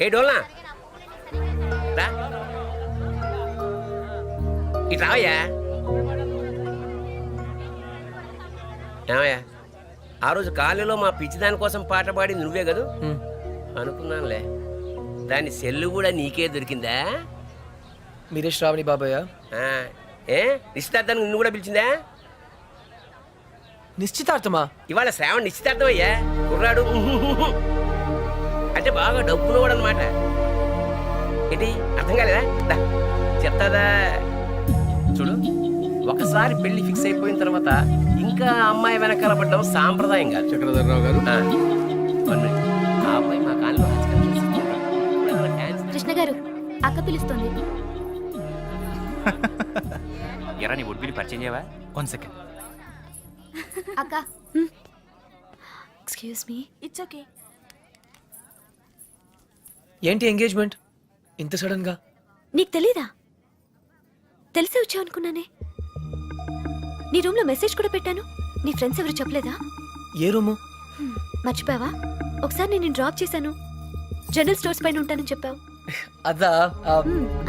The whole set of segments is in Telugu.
ఏ డోల్నా రా ఇటు రావయ్యా. ఏమయ్యా ఆ రోజు కాలేజీలో మా పిచ్చిదాని కోసం పాట పాడి నువ్వే కదూ? అనుకున్నానులే. దాని సెల్లు కూడా నీకే దొరికిందా? మీరే శ్రావణి బాబాయ్? ఏ నిశ్చితార్థానికి నిన్ను కూడా పిలిచిందా? నిశ్చితార్థమా? ఇవాళ శ్రావణ్ నిశ్చితార్థం అయ్యా. కుర్రాడు అంటే బాగా డబ్బునవాడు అనమాట. ఏంటి అర్థం కాలేదా? చెప్తాదా చూడు. ఒకసారి పెళ్లి ఫిక్స్ అయిపోయిన తర్వాత ఇంకా అమ్మాయి వెనకాల పడ్డం సాంప్రదాయం కాదు. చక్రధర్రావు గారు, ఆ అమ్మాయి మా కాలంలో కృష్ణ గారు అక్క పిలుస్తుంది. ఎరా నీ ఉడ్బిని పరిచయం చేయవా? 1 సెకండ్. అక్క ఎక్స్క్యూజ్ మీ. It's okay. ఏంటి ఎంగేజ్మెంట్ ఇంత సడన్ గా? నీకు తెలీదా? తెలిసే వచ్చావు అనుకున్నానే. నీ రూమ్ లో మెసేజ్ కూడా పెట్టాను. నీ ఫ్రెండ్స్ ఎవరు చెప్పలేదా? ఏ రూము? మర్చిపోయావా? ఒకసారి నేను డ్రాప్ చేశాను. జనరల్ స్టోర్స్ పైన ఉంటానని చెప్పావు. అదా?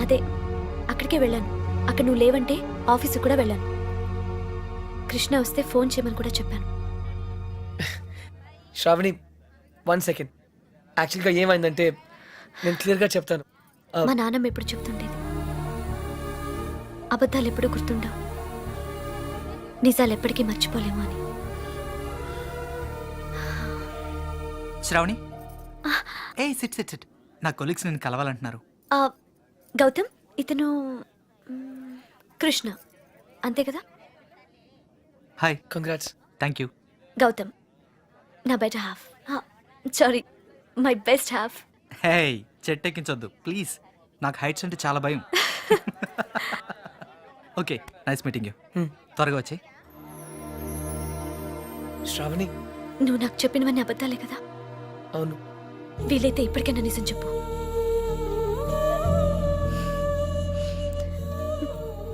అదే అక్కడికే వెళ్ళాను. అక్కడ నువ్వు లేవంటే ఆఫీసు కూడా వెళ్ళాను. కృష్ణ వస్తే ఫోన్ చేయమని కూడా చెప్పాను. శ్రావణి 1 సెకండ్. యాక్చువల్గా ఏమైందంటే నేను క్లియర్గా చెప్తాను. మా నాన్నమ్మ ఎప్పుడు చెప్తుండేది, అబద్ధాలు ఎప్పుడూ గుర్తుండవు, నిజాలు ఎప్పటికీ మర్చిపోలేము అని. శ్రావణి, ఏ సిట్ సిట్ సిట్. నా కొలీగ్స్ నేను కలవాలంటున్నారు. గౌతమ్, ఇతను కృష్ణ అంతే కదా? Hi. Congrats. Thank you. Gautam నా better half. Sorry, my best half. Hey, చెట్టెక్కించొద్దు ప్లీజ్. నాకు హైట్స్ అంటే చాలా భయం. Okay, nice meeting you. త్వరగా వచ్చి. శ్రావణి, నువ్వు నాకు చెప్పినవన్నీ అబద్ధాలే కదా? అవును. వీలైతే ఇప్పటికైనా నిజం చెప్పు.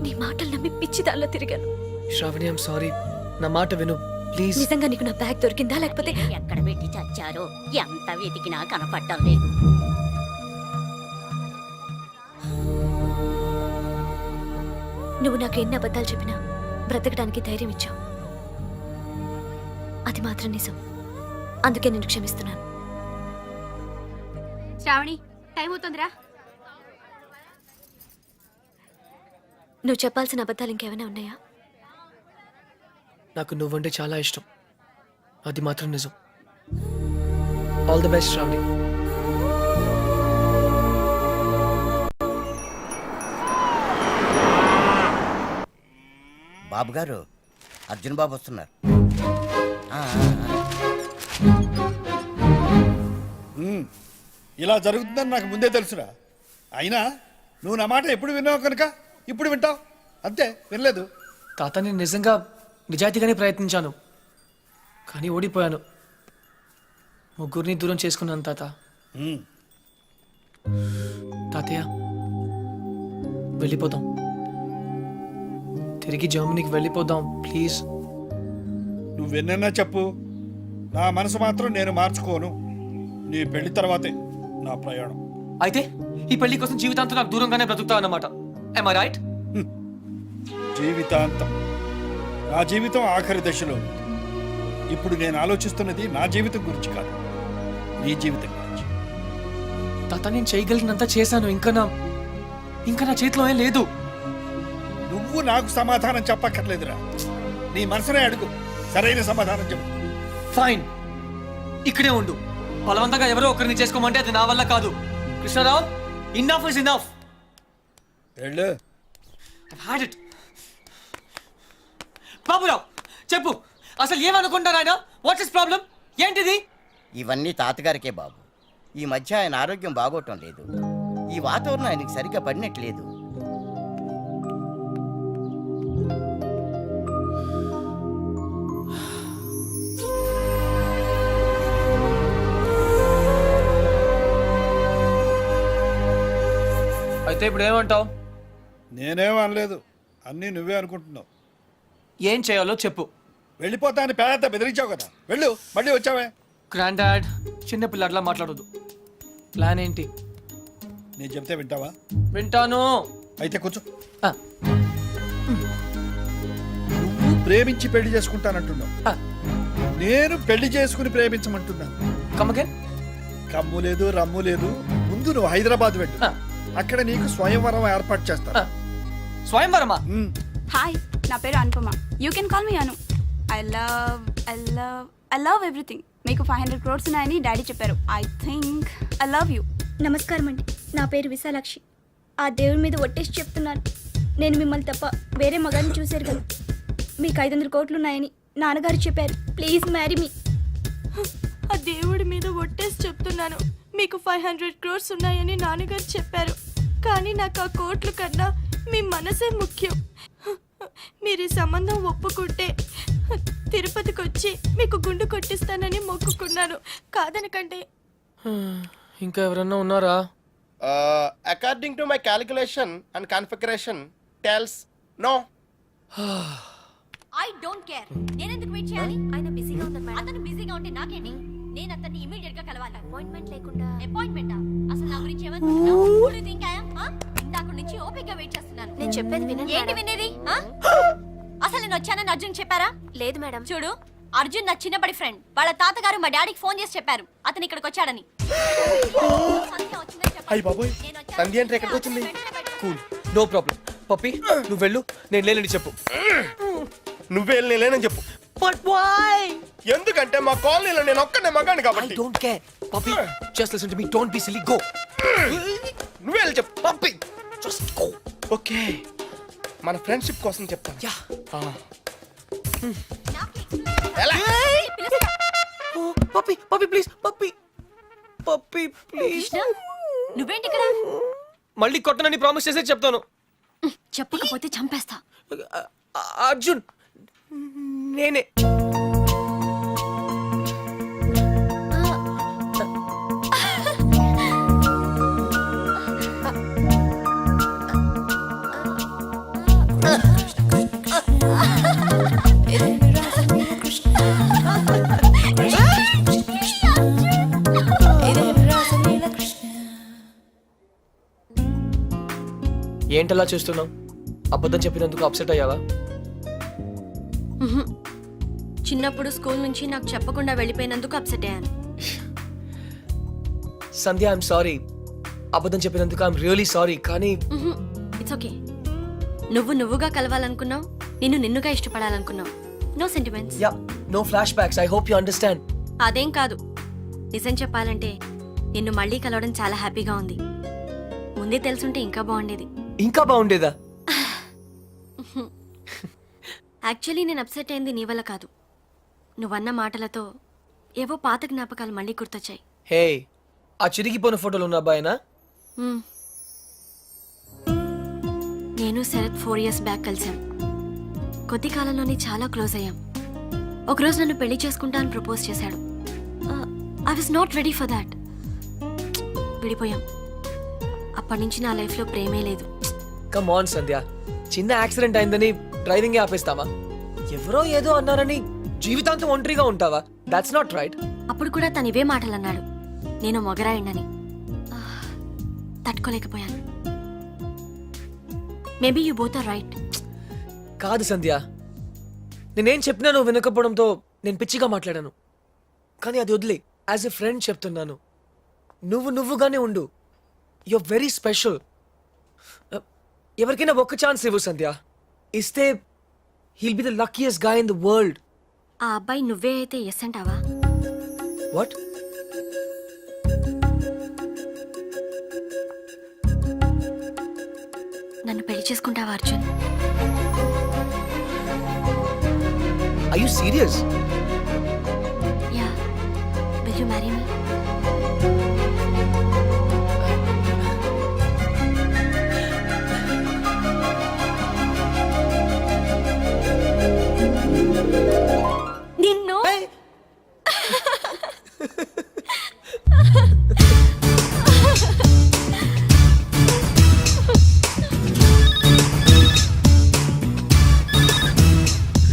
నీ మాటలు నమ్మి పిచ్చిదాల్లో తిరిగాను. Sravani, I'm sorry. నా మాట విను ప్లీజ్. నిజంగా నీకు నా బ్యాగ్ దొరికిందా లేకపోతే ఎక్కడ పెట్టి చచ్చారో ఎంత వెతికినా కనపడటం లేదు. నువ్వు నాకు ఎన్ని అబద్ధాలు చెప్పినా బ్రతకడానికి ధైర్యం ఇచ్చావు. అది మాత్రం నిజం. అందుకే నేను క్షమిస్తున్నాను. శ్రావణి, టైం అవుతుందిరా. నువ్వు చెప్పాల్సిన అబద్ధాలు ఇంకేమైనా ఉన్నాయా? నాకు నువ్వంటే చాలా ఇష్టం. అది మాత్రం నిజం. All the best Shravani. Babu గారు, అర్జున్ బాబు వస్తున్నారు. ఇలా జరుగుతుందని నాకు ముందే తెలుసురా. అయినా నువ్వు నా మాట ఎప్పుడు విన్నావు కనుక ఇప్పుడు వింటావు అంతే. వినలేదు. తాత, నేను నిజంగా నిజాయితీగానే ప్రయత్నించాను, కానీ ఓడిపోయాను. ముగ్గురిని దూరం చేసుకున్నాను తాత. తాతయ్య, వెళ్ళిపోదాం. తిరిగి జర్మనీకి వెళ్ళిపోదాం ప్లీజ్. నువ్వెన్నైనా చెప్పు, నా మనసు మాత్రం నేను మార్చుకోను. నీ పెళ్లి తర్వాతే నా ప్రయాణం. అయితే ఈ పెళ్లి కోసం జీవితాంతం నాకు దూరంగానే బ్రతుకుతావు అన్నమాట. Am I right? జీవితాంతం. నా జీవితం ఆఖరి దశలో ఉంది. ఇప్పుడు నేను ఆలోచిస్తున్నది నా జీవితం గురించి కాదు, నీ జీవితం గురించి. తాత, నేను చేయగలిగినంత చేశాను. ఇంకా నా చేతిలో ఏం లేదు. నువ్వు నాకు సమాధానం చెప్పక్కర్లేదురా. నీ మనసునే అడుగు, సరైన సమాధానం చెప్పు. ఫైన్, ఇక్కడే ఉండు. బలవంతంగా ఎవరో ఒకరిని చేసుకోమంటే అది నా వల్ల కాదు. Krishnarao, enough is enough. వెళ్ళు. బాబురావు, చెప్పు, అసలు ఏమనుకుంటారు ఆయన? What is problem? ఏంటిది? ఇవన్నీ తాతగారికే బాబు. ఈ మధ్య ఆయన ఆరోగ్యం బాగోటం లేదు. ఈ వాతావరణం ఆయనకి సరిగ్గా పడినట్లేదు. అయితే ఇప్పుడు ఏమంటావు? నేనేం అనలేదు, అన్నీ నువ్వే అనుకుంటున్నావు. ఏం చేయాలో చెప్పు. వెళ్ళిపోతా అని పేద బెదిరించావు కదా, వెళ్ళు. మళ్ళీ వచ్చావే. గ్రాండ్ డాడ్, చిన్న పిల్లట్లా మాట్లాడొద్దు. ప్లాన్ ఏంటి? నేను చెప్తే వింటావా? వింటాను. అయితే కూర్చో. ఆ, నువ్వు ప్రేమించి పెళ్లి చేసుకుంటానంటున్నావు, ఆ, నేను పెళ్లి చేసుకుని ప్రేమించమంటున్నాను. come again? కమ్ము లేదు, రమ్ము లేదు. ముందు నువ్వు హైదరాబాద్ వెళ్ళు. ఆ, అక్కడ నీకు స్వయంవరం ఏర్పాటు చేస్తాను. ఆ. స్వయంవరమా? ఉమ్. హాయ్, నా పేరు Anupama. You can call me Anu. I love everything. మీకు 500 crores ఉన్నాయని డాడీ చెప్పారు. I think I love you. నమస్కారం అండి, నా పేరు విశాలాక్షి. ఆ దేవుడి మీద ఒట్టేసి చెప్తున్నాను, నేను మిమ్మల్ని తప్ప వేరే మగాన్ని చూశారు కదా. మీకు 500 కోట్లు ఉన్నాయని నాన్నగారు చెప్పారు. Please marry me. ఆ దేవుడి మీద ఒట్టేసి చెప్తున్నాను, మీకు 500 crores ఉన్నాయని నాన్నగారు చెప్పారు. కానీ నాకు ఆ కోట్లు కన్నా మీ మనసే ముఖ్యం. మీరు ఈ సంబంధం ఒప్పుకుంటే తిరుపతికి వచ్చి మీకు గుండు కొట్టిస్తానని మొక్కుకున్నాను. కాదనకండి. ఇంకా ఎవరన్నా ఉన్నారా? According to my calculation and configuration tells no. I don't care. నేను ఎందుకు వెయిట్ చేయాలి? ఆయన బిజీగా ఉన్నారు మేడం. అతను బిజీగా ఉంటే నాకేంటి? నేను అతన్ని ఇమీడియట్ గా కలవాలి. అపాయింట్మెంట్ లేకుండా. అపాయింట్మెంటా? అసలు నా గురించి ఏమనుకుంటున్నావు? ఇందాక నుంచి ఓపిక వెయిట్ చేస్తున్నాను. నేను చెప్పేది వినండి ఏంటి మేడం. వినేది? అసలు నేను వచ్చానని అర్జున్ చెప్పారా? లేదు మేడం. చూడు, అర్జున్ నా చిన్నప్పటి ఫ్రెండ్. వాళ్ళ తాతగారు మా డాడీకి ఫోన్ చేసి చెప్పారు అతను ఇక్కడికి వచ్చాడని. సంధ్య వచ్చిందని చెప్పారు. అయ్య బాబోయ్, నేను వచ్చాను. సంధ్య అంటే ఎక్కడికి వచ్చింది? వెంటనే బయటకు కూల్, నో ప్రాబ్లం. పప్పి నువ్వు వెళ్ళు, నేను లేనని చెప్పు. నువ్వే లేనని చెప్పు. But why? ఎందుకంటే మా కాలనీలో నేను ఒక్కనే మగాను ఐ కాబట్టి. Don't care. Pappi just listen to me, don't be silly, go. నువ్వే వెళ్ళి చెప్పు. Pappi just go. ఓకే, మన ఫ్రెండ్షిప్ కోసం చెప్తాను. యా. ఎలా? పిలుస్తా. Pappi Pappi please, Pappi Pappi please. కృష్ణ, నువ్వేంటి ఇక్కడ? మళ్ళీ కొట్టనని ప్రామిస్ చేసే చెప్తాను. చెప్పకపోతే చంపేస్తా. అర్జున్, నేనే. ఏంటలా చూస్తున్నావు? అబద్ధం చెప్పినందుకు అప్సెట్ అయ్యావా? చిన్నప్పుడు స్కూల్ నుంచి నాకు చెప్పకుండా వెళ్ళిపోయినందుకు అప్సెట్ అయ్యాను. Sandhya, I'm sorry. అబద్ధం చెప్పినందుకు ఐఎమ్ రియలీ సారీ. కానీ ఇట్స్ ఓకే. నువ్వుగా కలవాలనుకున్నావు, నిన్నుగా ఇష్టపడాలనుకున్నావు. No sentiments. Yeah, no flashbacks. I hope you understand. అదేం కాదు. నిజం చెప్పాలంటే నిన్ను మళ్ళీ కలవడం చాలా హ్యాపీగా ఉంది. ముందే తెలుసుంటే ఇంకా బాగుండేది. ఇంకా బాగుండేదా? యాక్చువల్లీ నేను అప్సెట్ అయింది నీ వల్ల కాదు. నువ్వన్న మాటలతో ఏవో పాత జ్ఞాపకాలు మళ్ళీ గుర్తొచ్చాయి. హే, ఆ చిరిగిపోయిన ఫోటోలు ఉన్న అబ్బాయినా? మ్మ్. నేను శరత్ 4 years బ్యాక్ కలిసాం. కొద్ది కాలంలోనే చాలా క్లోజ్ అయ్యాం. ఒకరోజు నన్ను పెళ్లి చేసుకుంటా అని ప్రపోజ్ చేశాడు. I was not ready for that. విడిపోయాం. అప్పటి నుంచి నా లైఫ్లో ప్రేమే లేదు. కమ్ ఆన్ సంధ్య, చిన్న యాక్సిడెంట్ అయిందని డ్రైవింగ్ ఆపేస్తావా? ఎవరో ఏదో అన్నారని జీవితాంతం ఒంటరిగా ఉంటావా? That's not right. అప్పుడు కూడా తను ఇవే మాటలు అన్నాడు. నేను మొగరాయండని. తట్టుకోలేకపోయాను. Maybe you both are right. కాదు సంధ్య, నేనేం చెప్పినా నువ్వు వినకపోవడంతో నేను పిచ్చిగా మాట్లాడాను. కానీ అది వదిలే, యాజ్ ఎ ఫ్రెండ్ చెప్తున్నాను. నువ్వుగానే ఉండు. You are very special. ఎవరికైనా ఒక్క ఛాన్స్ ఇవ్వు సంధ్య. ఇస్తే he'll be the luckiest guy in the world. ఆ అబ్బాయి నువ్వే అయితే ఎస్ అంటావా? వాట్? నన్ను పెళ్లి చేసుకుంటావా Arjun? Are you serious? Yeah. Will you marry me? నిన్ను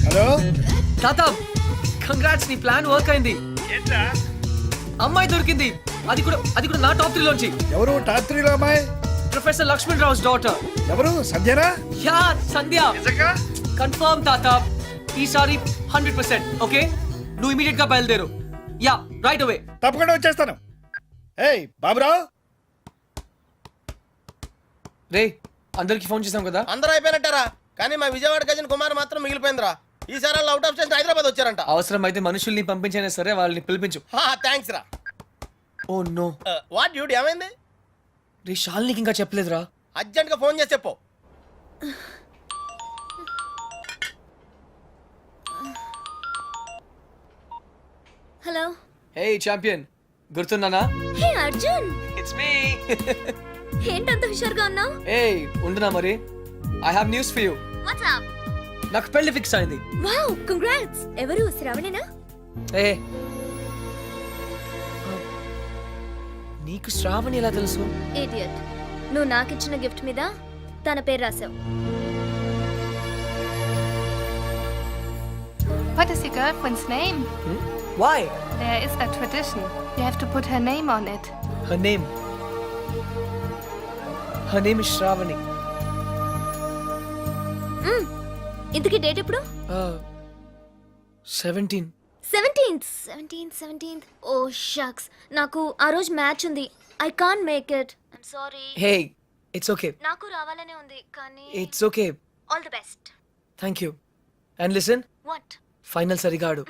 హలో, తాత, కంగ్రాట్స్, నీ ప్లాన్ వర్క్ అయింది. అమ్మాయి దొరికింది. అది కూడా నా టాప్ 3 లోంచి. ఎవరు టాప్ 3లో అమ్మాయి? Professor Lakshman Rao's daughter. ఎవరు సంధ్యనా? యా సంధ్య. కన్ఫర్మ్ తాత. ఈసారి 100%. ఓకే, నువ్వు ఇమీడియట్ గా బయలుదేరు. Yeah, right away. తప్పకుండా వచ్చేస్తాను. ఏయ్ బాబురావు, రే అందరికి ఫోన్ చేసాం కదా. అందరూ అయిపోయినట్టారా? కానీ మా విజయవాడ గజన్ కుమార్ మాత్రం మిగిలిపోయిందిరా. ఈసారి వాళ్ళు అవుట్ ఆఫ్ స్టేషన్ హైదరాబాద్ వచ్చారంట. అవసరం అయితే మనుషుల్ని పంపించైనా సరే వాళ్ళని పిలిపించు. థ్యాంక్స్ రా. Oh no. వాట్ డ్యూటీ ఏమైంది? రే షాల్నికి ఇంకా చెప్పలేదురా. అర్జెంట్ గా ఫోన్ చేసి చెప్పు. హలో. హే ఛాంపియన్, గుర్తున్నానా? Hey Arjun, it's me. ఏంటంత హుషారుగా ఉన్నావు? ఏయ్ ఉండునా మరి. I have news for you. What's up? నాకు పెళ్లి ఫిక్స్ అయింది. Wow, congrats. ఎవరు, శ్రావణేనా? ఏ నీకు శ్రావణి ఎలా తెలుసు? ఇడియట్, నువ్వు నాకిచ్చిన గిఫ్ట్ మీద తన పేరు రాసావు. What is your girlfriend's name? Why? There is a tradition. You have to put her name on it. Her name is Shravani. ఇంతకీ డేట్ ఎప్పుడు? 17. 17th. ఓ షక్స్, నాకు ఆ రోజు మ్యాచ్ ఉంది. I can't make it. I'm sorry. Hey, it's okay. నాకు రావాలనే ఉంది కానీ It's okay. All the best. Thank you. And listen, what? final సరిగా ఆడు.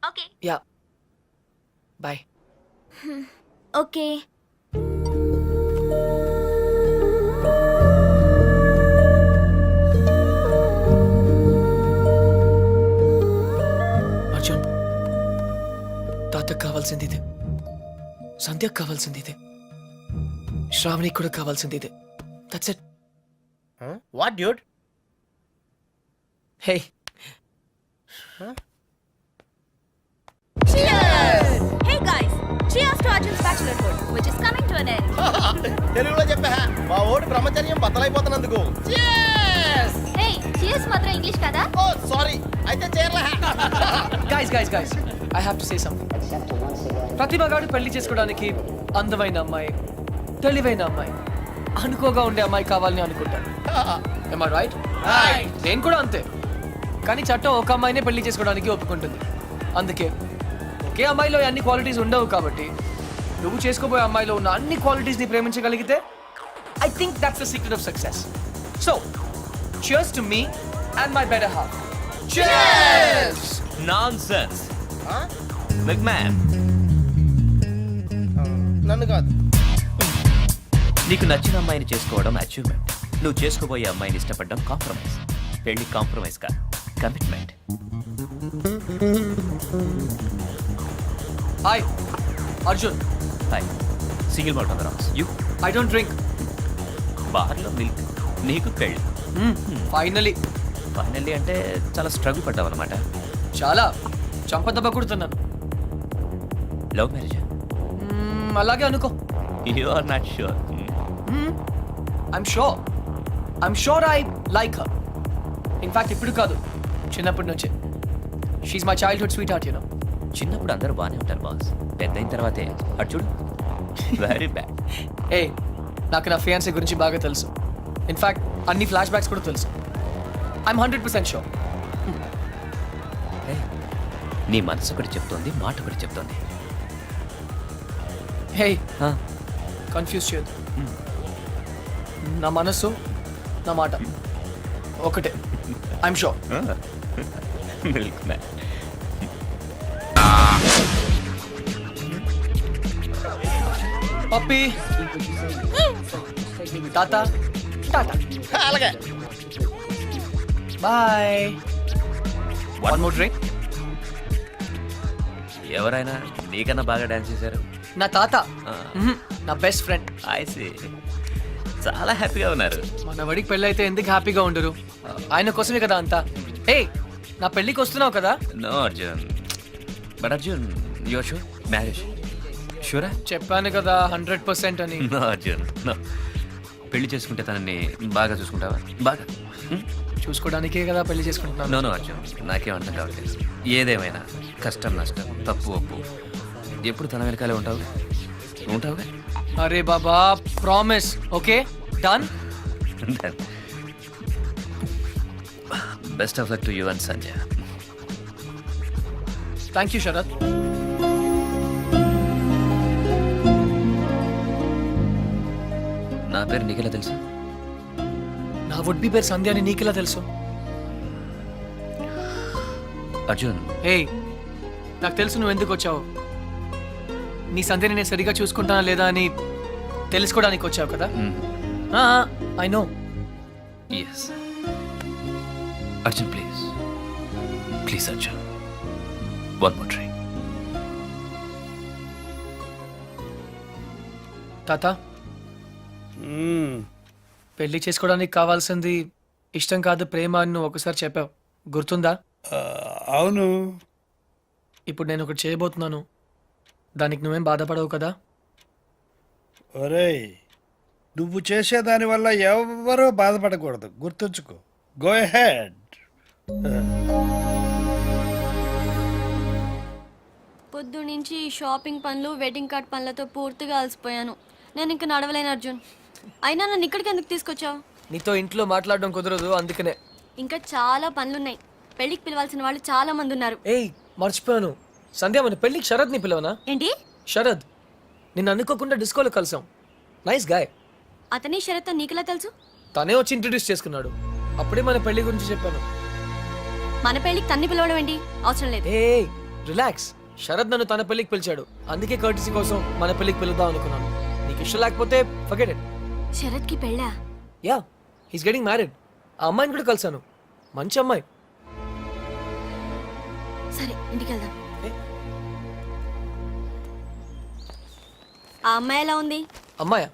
Okay. Yeah. Bye. Okay. Arjun, తాతకు కావాల్సింది ఇదే, సంధ్యకు కావాల్సింది ఇదే, శ్రావణికి కూడా కావాల్సింది ఇదే. That's it. What dude? Hey Cheers! Hey guys, cheers to Arjun's bachelorhood, which is coming to an end. తెలుగులో చెప్పా, మా ఓడి బ్రహ్మచర్యం బద్దలైపోతున్నందుకు. Hey, cheers మాత్రం ఇంగ్లీష్ కదా? ఓ సారీ, అయితే చేరలే. Guys I have to say something. Prathibha గారు పెళ్లి చేసుకోవడానికి అందమైన అమ్మాయి, తెలివైన అమ్మాయి, అనుకోగా ఉండే అమ్మాయి కావాలని అనుకుంటాను. Am I right? నేను కూడా అంతే. కానీ చట్టం ఒక అమ్మాయినే పెళ్లి చేసుకోవడానికి ఒప్పుకుంటుంది. అందుకే ఒకే అమ్మాయిలో అన్ని క్వాలిటీస్ ఉండవు కాబట్టి నువ్వు చేసుకోబోయే అమ్మాయిలో ఉన్న అన్ని క్వాలిటీస్ ని ప్రేమించగలిగితే I think that's the secret of success. So cheers to me and my better half. Cheers! Nonsense. Big man, నన్ను కాదు. నీకు నచ్చిన అమ్మాయిని చేసుకోవడం అచీవ్మెంట్. నువ్వు చేసుకోబోయే అమ్మాయిని ఇష్టపడడం కాంప్రమైజ్. పెళ్లి కాంప్రమైజ్ కాదు, commitment. Hi Arjun. Hi. Single malt on the rocks. You I don't drink. బార్లో మిల్క్. నీకు పెళ్లి. ఫైనలీ ఫైనల్లీ అంటే చాలా స్ట్రగుల్ పడ్డావు అనమాట. చాలా చంపదెబ్బ కొడుతున్నాను. Love marriage? అలాగే అనుకో. You are not sure. I'm sure I like her. In fact, ఇప్పుడు కాదు, చిన్నప్పటి నుంచే. She's my childhood sweetheart, you know. చిన్నప్పుడు అందరూ బాగానే ఉంటారు బాస్, పెద్ద అయిన తర్వాతే అటు చూడు, వెరీ బ్యాడ్. ఏ నాకు నా ఫియాన్సీ గురించి బాగా తెలుసు. ఇన్ఫాక్ట్ అన్ని ఫ్లాష్ బ్యాక్స్ కూడా తెలుసు. I'm 100% sure. నీ మనసు ఒకటి చెప్తోంది, మాట ఒకటి చెప్తోంది. హే కన్ఫ్యూజ్ చేయొద్దు. నా మనసు నా మాట ఒకటే. I'm sure. Milk man. Pappi tata tata. అలాగే. బాయ్. One more drink. ఎవరైనా నీకన్నా బాగా డాన్స్ చేశారు? నా తాత, నా బెస్ట్ ఫ్రెండ్. ఐసి, చాలా హ్యాపీగా ఉన్నారు. మన వాడికి పెళ్ళి అయితే ఎందుకు హ్యాపీగా ఉండరు? ఆయన కోసమే కదా అంతా. ఏ నా పెళ్ళికి వస్తున్నావు కదా? No Arjun, but Arjun your sure marriage షూరా? చెప్పాను కదా 100% అని. No Arjun no. పెళ్లి చేసుకుంటే తనని బాగా చూసుకుంటావా? బాగా చూసుకోవడానికే కదా పెళ్లి చేసుకుంటున్నాను. నో నో అర్జున్, నాకేం అర్థం కావట్లేదు. ఏదేమైనా కష్టం నష్టం తప్పు ఒప్పు ఎప్పుడు తన వెనకాలే ఉంటావుగా? అరే బాబా promise. Okay done. Best of luck to you and Sandhya. Thank you Sharath. నా పేరు నీకెలా తెలుసు? నా వుడ్ బి పేరు సంధ్య అని నీకెలా తెలుసు? అర్జున్, ఏయ్, నాకు తెలుసు నువ్వు ఎందుకు వచ్చావు. నీ సంధ్యని నేను సరిగా చూసుకుంటానా లేదా అని తెలుసుకోవడానికి వచ్చావు కదా. I know. Yes Arjun, please please Arjun, one more try. తాత, పెళ్లి చేసుకోవడానికి కావాల్సింది ఇష్టం కాదు ప్రేమ అని నువ్వు ఒకసారి చెప్పావు, గుర్తుందా? అవును. ఇప్పుడు నేను ఒకటి చేయబోతున్నాను, దానికి నువ్వేం బాధపడవు కదా? ఒరేయ్, నువ్వు చేసేదాని వల్ల ఎవరూ బాధపడకూడదు, గుర్తుంచుకో. Go head. పొద్దు నుంచి షాపింగ్ పనులు వెడ్డింగ్ కార్డ్ పనులతో పూర్తిగా అలసిపోయాను. నేను ఇంక నడవలేను అర్జున్. అయినా నన్ను ఇక్కడికి ఎందుకు తీసుకొచ్చావు? నీతో ఇంట్లో మాట్లాడడం కుదరదు, అందుకనే. ఇంకా చాలా పనులున్నాయి. పెళ్ళికి పిలవాల్సిన వాళ్ళు చాలా మంది ఉన్నారు. ఏయ్, మర్చిపోయాను. సంధ్య, మన పెళ్ళికి శరత్ని పిలవనా? ఏంటి? శరద్, నిన్ను అనుకోకుండా డిస్కోలో కలిసాం. Nice guy. అతని షరత్ నీకులా తెలుసు? తనే వచ్చి ఇంట్రడ్యూస్ చేసుకున్నాడు. అప్పుడే మన పెళ్లి గురించి చెప్పాను. మన పెళ్ళికి తన్ని పిలవడం ఏంటి? అవసరం లేదు. ఏ రిలాక్స్. శరద్ నన్ను తన పెళ్లికి పిలిచాడు, అందుకే కర్టీసీ కోసం మన పెళ్లికి పిలుద్దాం అనుకున్నాను. నీకు ఇష్టం లేకపోతే ఫర్గెట్ ఇట్. శరత్కి పెళ్ళా? Yeah, he's getting married. ఆ అమ్మాయిని కూడా కలిసాను, మంచి అమ్మాయి. సరే, ఇంటికి వెళ్దాం. ఏ? ఆ అమ్మాయి ఎలా ఉంది? అమ్మాయా?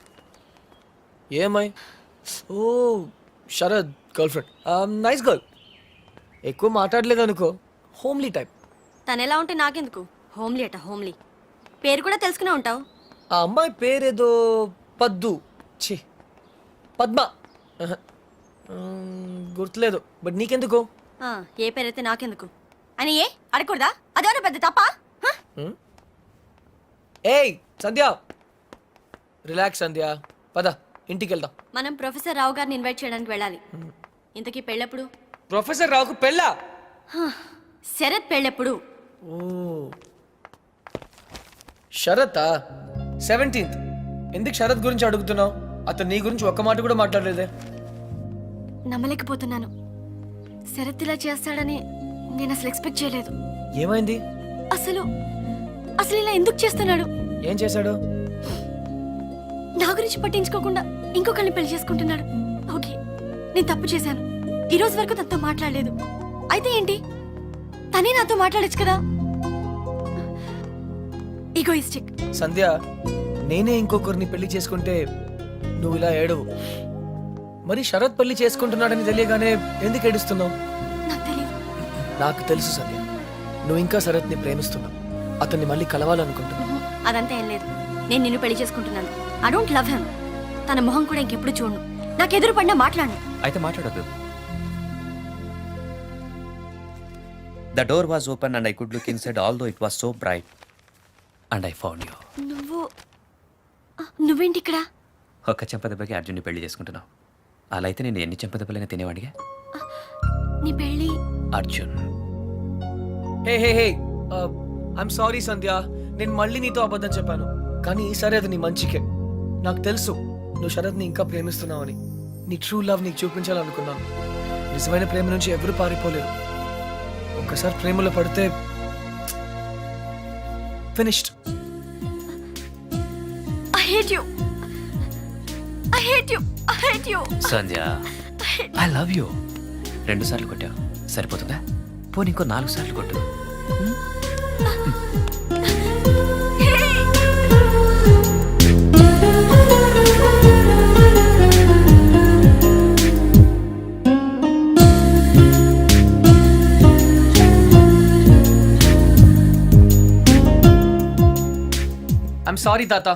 ఏ అమ్మాయి? ఓ, Sharad girlfriend. Nice girl. ఎక్కువ మాట్లాడలేదు అనుకో, హోమ్లీ టైప్. తను ఎలా ఉంటే నాకెందుకు? హోమ్లీ అట, హోమ్లీ. పేరు కూడా తెలుసుకునే ఉంటావు. ఆ అమ్మాయి పేరేదో పద్దు, ఛీ పద్మ. ఆహా. గుర్తులేదు, బట్ నీకెందుకు? ఆ, ఏ పేరైతే నాకెందుకు అని ఏ అడగకూడదా? అదేమన్నా పెద్ద తప్ప? ఏయ్ సంధ్య, రిలాక్స్ సంధ్య, పద ఇంటికి వెళ్దాం. మనం ప్రొఫెసర్ రావు గారిని ఇన్వైట్ చేయడానికి వెళ్ళాలి. ఇంతకీ పెళ్ళెప్పుడు? ప్రొఫెసర్ రావుకు పెళ్ళా? శరత్ పెళ్ళెప్పుడు? ఓ, శరత్ 17th. ఎందుకు శరత్ గురించి అడుగుతున్నావు? అతను నీ గురించి ఒక్క మాట కూడా మాట్లాడలేదే. నమ్మలేకపోతున్నాను. శరత్ ఇలా చేస్తాడని నేను అసలు ఎక్స్పెక్ట్ చేయలేదు. ఏమైంది? అసలు అసలు ఇలా ఎందుకు చేస్తున్నాడు? ఏం చేశాడు? నా గురించి పట్టించుకోకుండా ఇంకొకరిని పెళ్లి చేసుకుంటున్నాడు. ఓకే, నేను తప్పు చేశాను. ఈ రోజు వరకు తనతో మాట్లాడలేదు. అయితే ఏంటి? తనే నాతో మాట్లాడచ్చు కదా. ఈగోయిస్టిక్. సంధ్య, నేనే ఇంకొకరిని పెళ్లి చేసుకుంటే నువ్వు ఇలా ఏడవు. మరి శరత్ పెళ్లి చేసుకుంటున్నాడని తెలియగానే ఎందుకు ఏడుస్తున్నావు? నాకు తెలియదు. నాకు తెలుసు సంధ్య, నువ్వు ఇంకా శరత్ని ప్రేమిస్తున్నావు. అతన్ని మళ్ళీ కలవాలనుకుంటున్నావు. అదంతా ఏం లేదు. నేను నిన్ను పెళ్లి చేసుకుంటున్నాను. I don't love him. తన మొహం కూడా ఇంకెప్పుడు చూడను. నాకు ఎదురు పడినా మాట్లాడను. అయితే మాట్లాడదు. The door was open and I could look inside although it was so bright and I found you. నువ్వేంటి ఇక్కడ? ఒక్క చెంపదెబ్బకి అర్జున్ని పెళ్లి చేసుకుంటున్నావు. అలా అయితే నేను ఎన్ని చెంపదెబ్బలైనా తినేవాడిగా. నీ పెళ్లి? అర్జున్, హే హే హే, ఐఎమ్ సారీ సంధ్య. నేను మళ్ళీ నీతో అబద్ధం చెప్పాను, కానీ ఈసారి అది నీ మంచికే. నాకు తెలుసు నువ్వు శరత్ని ఇంకా ప్రేమిస్తున్నావని. నీ ట్రూ లవ్ నీకు చూపించాలనుకున్నాను. నిజమైన ప్రేమ నుంచి ఎవరు పారిపోలేరు. ఒక్కసారి ప్రేమలో పడితే finished. I hate you. I hate you. I hate you. Sandhya, I love you. 2 సార్లు కొట్టావు, సరిపోతుందా? పోనీ ఇంకో 4 సార్లు కొట్టు. ఐఎమ్ సారీ తాత.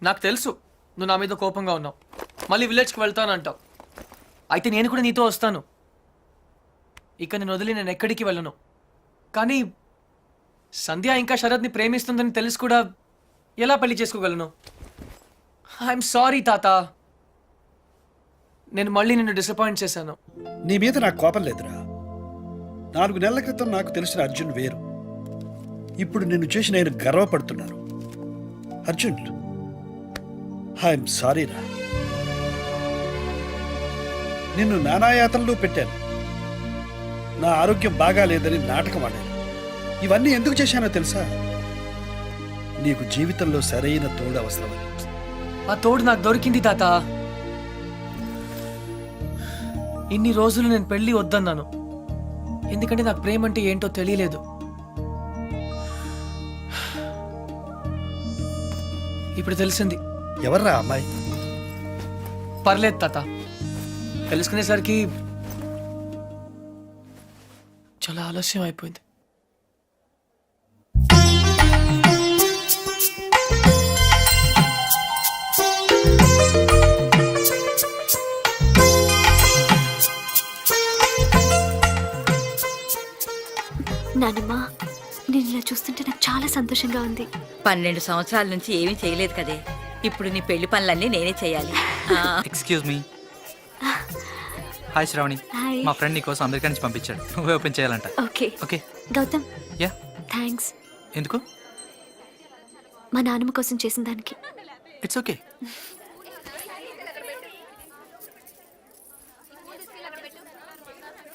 నాకు తెలుసు నువ్వు నా మీద కోపంగా ఉన్నావు. మళ్ళీ విలేజ్కి వెళ్తానంటావు. అయితే నేను కూడా నీతో వస్తాను. ఇక నేను వదిలి నేను ఎక్కడికి వెళ్ళను. కానీ సంధ్య ఇంకా శరత్ని ప్రేమిస్తుందని తెలిసి కూడా ఎలా పెళ్లి చేసుకోగలను? ఐఎమ్ సారీ తాత. నేను మళ్ళీ నిన్ను డిసప్పాయింట్ చేశాను. నీ మీద నాకు కోపం లేదురా. 4 నెలల క్రితం నాకు తెలిసిన అర్జున్ వేరు. ఇప్పుడు నిన్ను చూసి నేను గర్వపడుతున్నాను. అర్జున్, ఐఎమ్ సారీ రా. నిన్ను నానాయాతనలో పెట్టాను. నా ఆరోగ్యం బాగా లేదని నాటకం ఆడాను. ఇవన్నీ ఎందుకు చేశానో తెలుసా? నీకు జీవితంలో సరైన తోడు అవసరం. ఆ తోడు నాకు దొరికింది తాత. ఇన్ని రోజులు నేను పెళ్లి వద్దన్నాను, ఎందుకంటే నాకు ప్రేమ అంటే ఏంటో తెలియలేదు. ఇప్పుడు తెలిసింది. ఎవర్రా అమ్మాయి? పర్లేదు తాత, తెలుసుకునేసరికి చాలా ఆలస్యం అయిపోయింది. నానమ్మ, నేను ఇలా చూస్తుంటే నాకు చాలా సంతోషంగా ఉంది. 12 సంవత్సరాల నుంచి ఏమీ చేయలేదు కదే. ఇప్పుడు నీ పెళ్లి పనులన్నీ నేనే చేయాలి. Excuse me. Hi Sravani. Hi. మా ఫ్రెండ్ నీ కోసం అమెరికా నుంచి పంపించాడు. నువ్వే ఓపెన్ చేయాలంట. Okay okay. Gautham, yeah. Thanks. ఎందుకు? మా నాన్నమ్మ కోసం చేసిన దానికి. It's okay.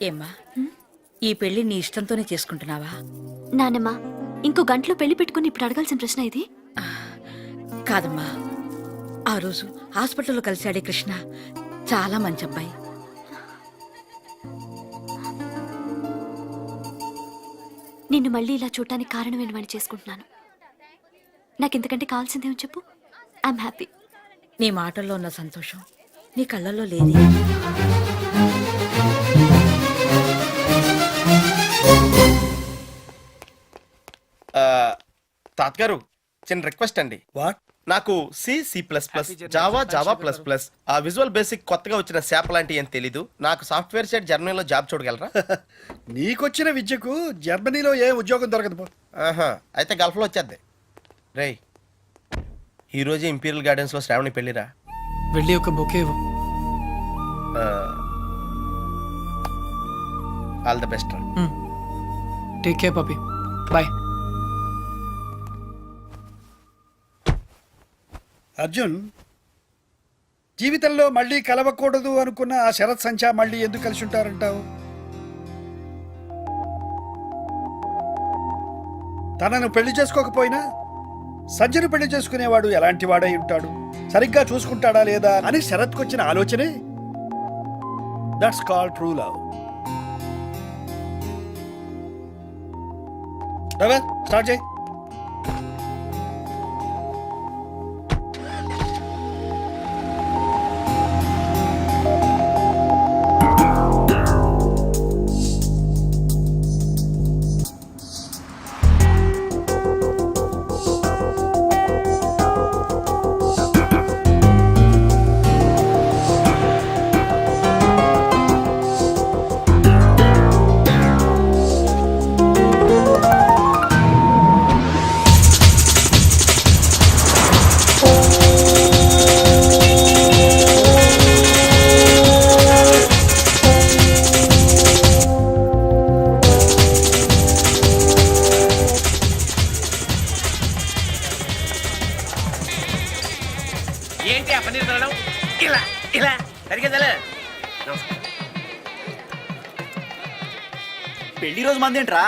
ఏమ్మా, ఈ పెళ్లి నీ ఇష్టంతోనే చేసుకుంటున్నావా? నానమ్మ, ఇంకో గంటలో పెళ్లి పెట్టుకుని ఇప్పుడు అడగాల్సిన ప్రశ్న ఇది? కాదమ్మా, ఆ రోజు హాస్పిటల్లో కలిశాడే కృష్ణ చాలా మంచి అబ్బాయి. నిన్ను మళ్ళీ ఇలా చూడటానికి కారణం ఏమని చేసుకుంటున్నాను. నాకు ఇంతకంటే కావాల్సిందేమో చెప్పు. I'm happy. నీ మాటల్లో ఉన్న సంతోషం నీ కళ్ళల్లో లేదే. తాతగారు, చిన్న రిక్వెస్ట్ అండి. వాట్? నాకు C++, జావా ప్లస్ ఆ విజువల్ బేసిక్ కొత్తగా వచ్చిన శాప్ లాంటి ఏం తెలీదు. నాకు సాఫ్ట్వేర్ సైడ్ జర్మనీలో జాబ్ చూడగలరా? నీకొచ్చిన విద్యకు జర్మనీలో ఏ ఉద్యోగం దొరకదు పో. ఆహా, అయితే గల్ఫ్లో వచ్చేద్ది. రేయ్, ఈరోజు ఇంపీరియల్ గార్డెన్స్లో శ్రావణి పెళ్ళిరా. వెళ్ళి ఒక బొకే ఇవ్వు. All the best. Take care puppy. Bye. Arjun, జీవితంలో మళ్ళీ కలవకూడదు అనుకున్న ఆ శరత్ సంచా మళ్ళీ ఎందుకు కలిసి ఉంటారంటావు? తనను పెళ్లి చేసుకోకపోయినా సంజయను పెళ్లి చేసుకునేవాడు ఎలాంటి వాడై ఉంటాడు, సరిగ్గా చూసుకుంటాడా లేదా అని శరత్కు వచ్చిన ఆలోచనే that's called true love. Start చేయి. ఏంటి ఆ పన్నీర్ తినడం? ఇలా ఇలా సరిగ్గా పెళ్లి రోజు మంది ఏంట్రా?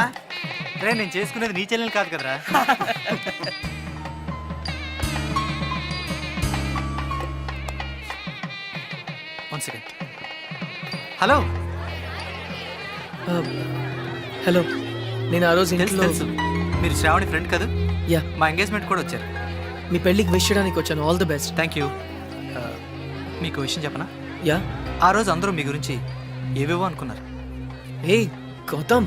రే, నేను చేసుకునేది నీ చెల్లెలు కాదు కదరా. One second. హలో. హలో, నేను ఆ రోజు తెలుసు ఇంట్లో తెలుసు, మీరు శ్రావణి ఫ్రెండ్ కదా. యా, మా ఎంగేజ్మెంట్ కూడా వచ్చారు. మీ పెళ్ళికి విష్ చేయడానికి వచ్చాను. All the best. Thank you. మీకు విషయం చెప్పనా? యా. ఆ రోజు అందరూ మీ గురించి ఏవేవో అనుకున్నారు. ఏ గౌతమ్,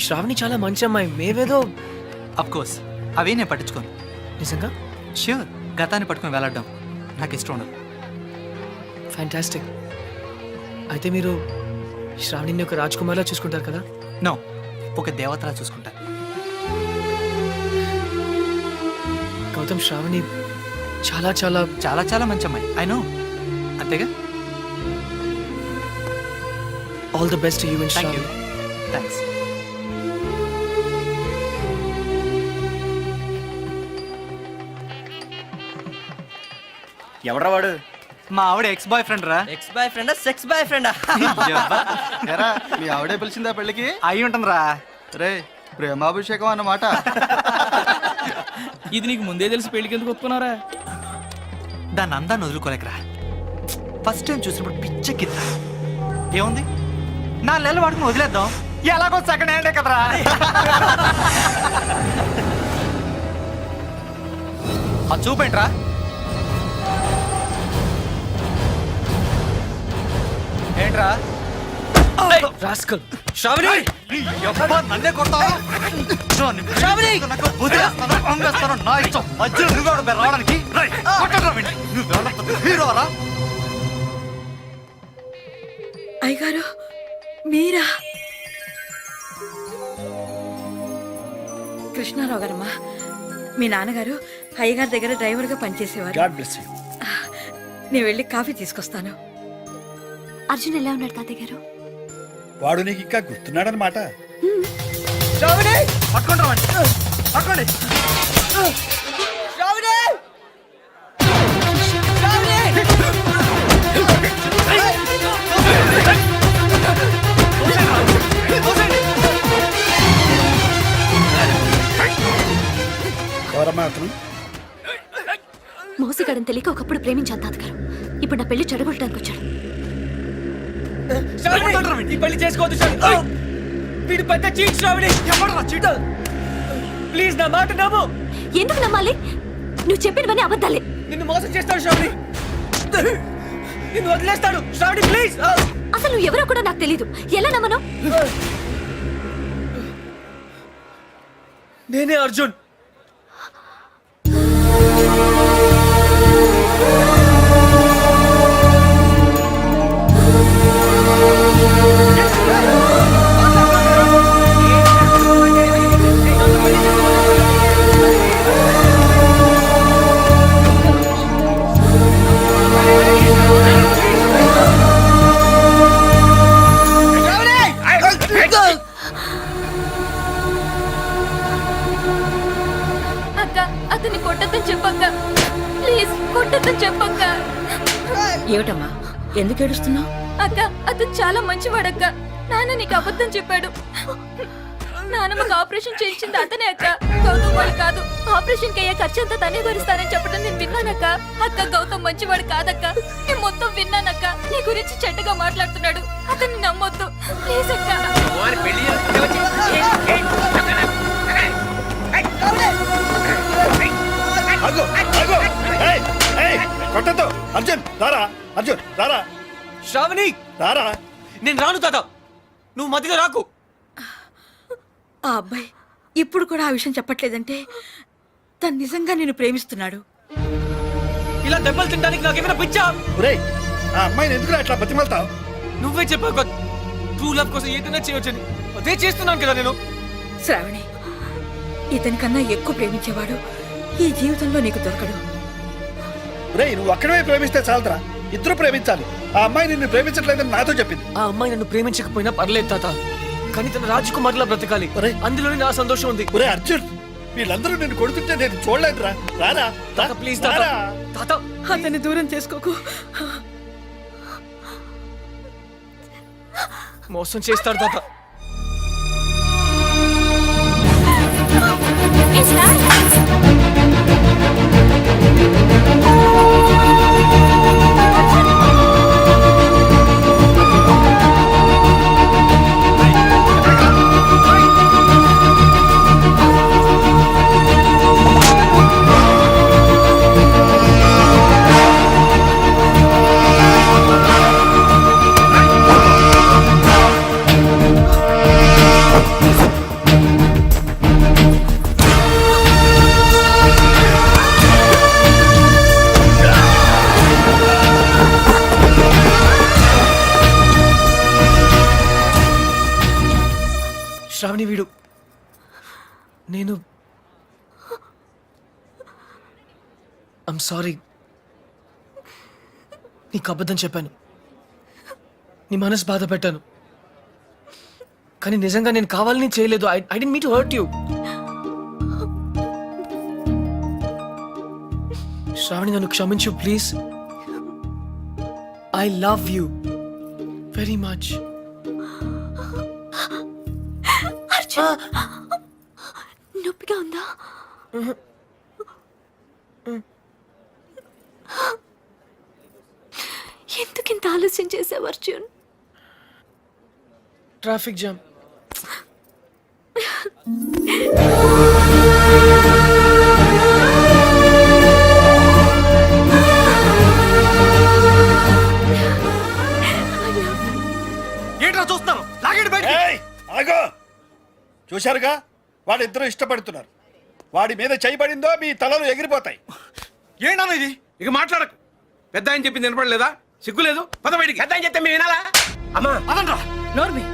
శ్రావణి చాలా మంచి అమ్మాయి. మేవేదో కోర్స్ అవే నేను పట్టించుకోను. నిజంగా? ష్యూర్, గతాన్ని పట్టుకుని వెళ్ళడం నాకు ఇష్టం ఉండదు. ఫ్యాంటాస్టిక్. అయితే మీరు శ్రావణిని ఒక రాజ్కుమార్లా చూసుకుంటారు కదా? నో, ఒక దేవతలా చూసుకుంటా. గౌతమ్, శ్రావణి చాలా చాలా చాలా చాలా మంచి అమ్మాయి. ఐ నో, అంతేగా. All the best you and thank you Sravani. Thanks. ఎవడ్రా వాడు? మా ఆవిడ ఎక్స్ బాయ్ ఫ్రెండ్ రా. ఎక్స్ బాయ్ ఫ్రెండా సెక్స్ బాయ్ ఫ్రెండా? ఎరా మీ ఆవిడే పిలిచిందా పెళ్ళికి? అయి ఉంటుంది రా. రే ప్రేమాభిషేకం అన్నమాట. ఇది నీకు ముందే తెలిసి పెళ్లికి ఎందుకు ఒప్పుకున్నారా? దాన్ని అందాన్ని వదులుకోలేకరా. ఫస్ట్ టైం చూసినప్పుడు పిచ్చెక్కిందా. ఏముంది 4 నెలలు వాడుకుని వదిలేద్దాం, ఎలాగో సెకండ్ హ్యాండే కదరా. అది చూపేంట్రా. ఏంట్రా రాస్కల్. శ్రావణి నన్నే కొడతావా? నాకు వదిలేస్తాను, అమ్మేస్తాను, నా ఇష్టం. మధ్యలో నువ్వెవడు బే రావడానికి? కొట్టరా వీడిని. నువ్వెవడో పెద్ద హీరోరా? అయ్యగారు మీరా? కృష్ణారావు గారమ్మా, మీ నాన్నగారు అయ్యగారి దగ్గర డ్రైవర్గా పనిచేసేవారు. God bless you. నేను వెళ్ళి కాఫీ తీసుకొస్తాను. అర్జున్ ఎలా ఉన్నాడు తాతయ్య గారు? వాడు నీకు ఇంకా గుర్తున్నాడనమాట. పట్టుకుంటారా వాడిని? పట్టుకోండి. ఎవరమ్మా అతను? మోసగాడని తెలియక ఒకప్పుడు ప్రేమించాను తాతగారు. ఇప్పుడు నా పెళ్లి చెడగొట్టడానికి వచ్చాడు. ఈ పెళ్లి చేసుకోవద్దు శ్రావణి. వీడు పెద్ద చీట్ శ్రావణి. ఎవడరా చీటర్? ప్లీజ్ నా మాట నమ్ము. ఎందుకు నమ్మాలి? నువ్వు చెప్పినవన్నీ అబద్ధాలే. నిన్ను మోసం చేస్తాడు శ్రావణి. నిన్ను వదిలేస్తాడు శ్రావణి. ప్లీజ్. అసలు నువ్వు ఎవరో కూడా నాకు తెలీదు. ఎలా నమ్మను? నేనే అర్జున్. అక్క అతన్ని కొట్టద్దని చెప్పక్క, ప్లీజ్ కొట్టద్దని చెప్పక్క. ఏమిటమ్మా ఎందుకు ఏడుస్తున్నావు? అక్క అతను చాలా మంచివాడక్క. నాన్న నీకు అబద్ధం చెప్పాడు. నాన్నమ్మకు ఆపరేషన్ చేయించింది అతనే అక్క, గౌతమ్ వాడు కాదు. ఆపరేషన్ కి అయ్యే ఖర్చంతా తనే భరిస్తానని చెప్పడం నేను విన్నానక్క. అక్క గౌతమ్ మంచివాడు కాదక్క, నేను మొత్తం విన్నానక్క. నీ గురించి చెడ్డగా మాట్లాడుతున్నాడు, అతన్ని నమ్మొద్దు ప్లీజ్ అక్క. వాని పెళ్లి చేసుకుంటే వచ్చి ఆగు, ఆగు. ఏయ్, ఏయ్, కొట్టొద్దు. అర్జున్ రారా. అర్జున్ రారా. శ్రావణి రారా. నేను రాను తాత. నువ్వు మధ్యలో రాకు. ఆ అబ్బాయి ఇప్పుడు కూడా ఆ విషయం చెప్పట్లేదంటే తను నిజంగా నిన్ను ప్రేమిస్తున్నాడు. ఇలా దెబ్బలు తినడానికి నాకేమైనా పిచ్చా? ఒరేయ్, ఆ అమ్మాయిని ఎందుకు అట్లా బతిమాలతావు? నువ్వే చెప్పావు కదా ట్రూ లవ్ కోసం ఏదైనా చేయొచ్చని. అదే చేస్తున్నాను కదా నేను. శ్రావణి, ఇతని కన్నా ఎక్కువ ప్రేమించేవాడు ఈ జీవితంలో నీకు దొరకడు. ఒరేయ్, నువ్వు అక్కడే ప్రేమిస్తే చాలరా. ఇద్దరు ప్రేమించాలి. ఆ అమ్మాయి నిన్ను ప్రేమించట్లేదని నాతో చెప్పింది. ఆ అమ్మాయి నన్ను ప్రేమించకపోయినా పర్లేదు తాత, కానీ తన రాజకుమార్లా బ్రతకాలి. ఒరేయ్, అందులోనే నా సంతోషం ఉంది. ఒరే అర్జున్, వీళ్ళందరూ నిన్ను కొడుతుంటే నేను చూడలేదురా. రారా. తాత ప్లీజ్ తాత. రారా. తాత అతన్ని దూరం చేసుకోకు. మోసం చేస్తాడు తాత. శ్రావణి వీడు నేను ఐమ్ సారీ. నీకు అబద్ధం చెప్పాను, నీ మనసు బాధ పెట్టాను. కానీ నిజంగా నేను కావాలని చేయలేదు. I didn't mean to hurt you. Sravani, నన్ను క్షమించు please. I love you very much. నొప్పిగా ఉందా? ఎందుకింత ఆలస్యం చేసావు అర్జున్? Traffic jam. ఏంట్రా చూస్తాను? లాగండి బయట. ఏయ్, ఆగు! చూశారుగా, వాళ్ళిద్దరూ ఇష్టపడుతున్నారు. వాడి మీద చేయబడిందో మీ తలలు ఎగిరిపోతాయి. ఏంటన్నా ఇది? ఇక మాట్లాడకు. పెద్ద ఆయన చెప్పింది వినపడలేదా? సిగ్గులేదు? పద బయటికి. పెద్ద ఆయన చెప్తే మేము వినాలా? అమ్మా అదండ్రా. నోర్మి,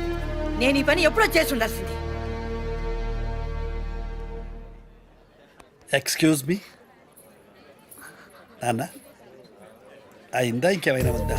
నేను ఈ పని ఎప్పుడో చేసి ఉండాల్సింది. ఎక్స్క్యూజ్ మీ నాన్న, అయిందా ఇంకేమైనా ఉందా?